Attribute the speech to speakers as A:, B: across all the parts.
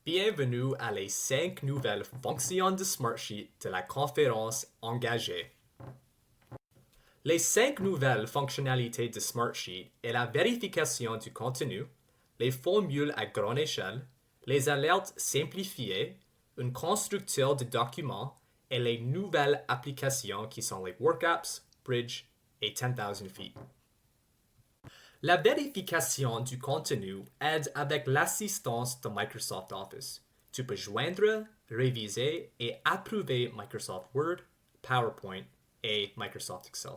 A: Bienvenue à les 5 nouvelles fonctions de Smartsheet de la conférence engagée. Les 5 nouvelles fonctionnalités de Smartsheet est la vérification du contenu, les formules à grande échelle, les alertes simplifiées, un constructeur de documents et les nouvelles applications qui sont les WorkApps, Bridge et 10,000 feet. La vérification du contenu aide avec l'assistance de Microsoft Office. Tu peux joindre, réviser et approuver Microsoft Word, PowerPoint et Microsoft Excel.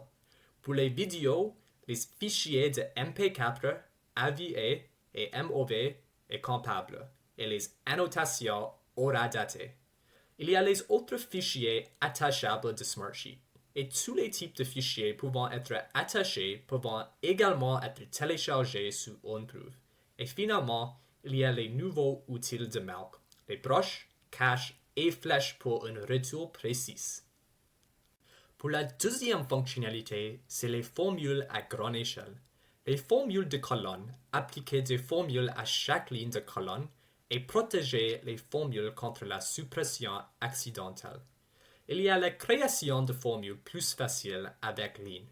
A: Pour les vidéos, les fichiers de MP4, AVA et MOV est compatible et les annotations aura datées. Il y a les autres fichiers attachables de Smartsheet. Et tous les types de fichiers pouvant être attachés peuvent également être téléchargés sous OneProof. Et finalement, il y a les nouveaux outils de Malk, les broches, caches et flèches pour un retour précis. Pour la deuxième fonctionnalité, c'est les formules à grande échelle. Les formules de colonne, appliquer des formules à chaque ligne de colonne et protéger les formules contre la suppression accidentelle. Il y a la création de formules plus faciles avec ligne.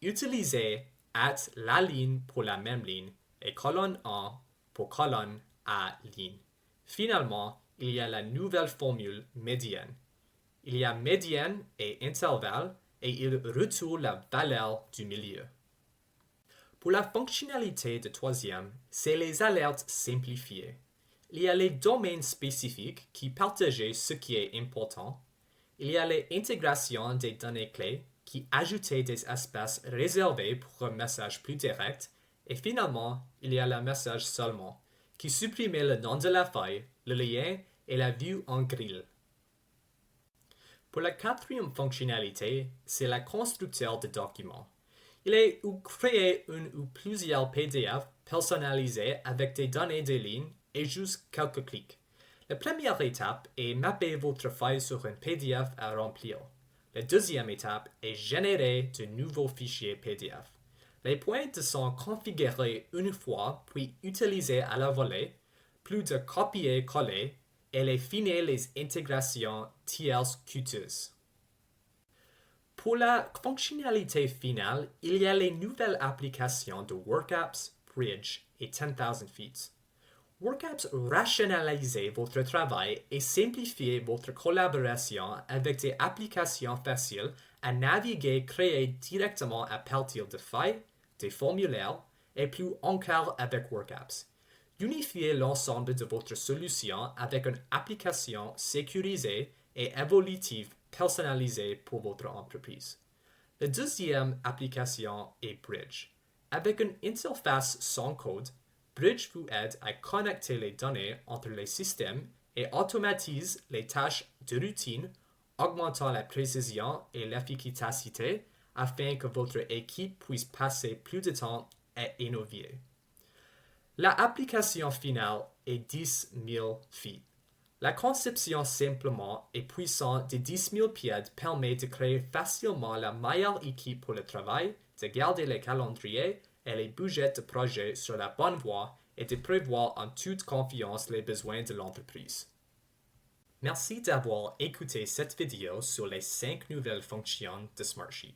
A: Utilisez @ la ligne pour la même ligne et colonne 1 pour colonne à ligne. Finalement, il y a la nouvelle formule médiane. Il y a médiane et intervalle et il retourne la valeur du milieu. Pour la fonctionnalité de troisième, c'est les alertes simplifiées. Il y a les domaines spécifiques qui partagent ce qui est important. Il y a l'intégration des données clés qui ajoutent des espaces réservés pour un message plus direct. Et finalement, il y a le message seulement qui supprime le nom de la feuille, le lien et la vue en grille. Pour la quatrième fonctionnalité, c'est la constructeur de documents. Il est ou créer une ou plusieurs PDF personnalisés avec des données de ligne et juste quelques clics. La première étape est mapper votre feuille sur un PDF à remplir. La deuxième étape est générer de nouveaux fichiers PDF. Les pointes sont configurées une fois puis utilisées à la volée, plus de copier-coller et les finir les intégrations tierces coûteuses. Pour la fonctionnalité finale, il y a les nouvelles applications de WorkApps, Bridge et 10,000 feet. WorkApps rationalise votre travail et simplifie votre collaboration avec des applications faciles à naviguer créées directement à partir de feuilles, des formulaires et plus encore avec WorkApps. Unifiez l'ensemble de votre solution avec une application sécurisée et évolutive personnalisée pour votre entreprise. La deuxième application est Bridge. Avec une interface sans code, Bridge vous aide à connecter les données entre les systèmes et automatise les tâches de routine, augmentant la précision et l'efficacité afin que votre équipe puisse passer plus de temps à innover. La application finale est 10,000 feet. La conception simplement et puissante de 10,000 pieds permet de créer facilement la meilleure équipe pour le travail, de garder les calendriers et les budgets de projet sur la bonne voie et de prévoir en toute confiance les besoins de l'entreprise. Merci d'avoir écouté cette vidéo sur les 5 nouvelles fonctions de Smartsheet.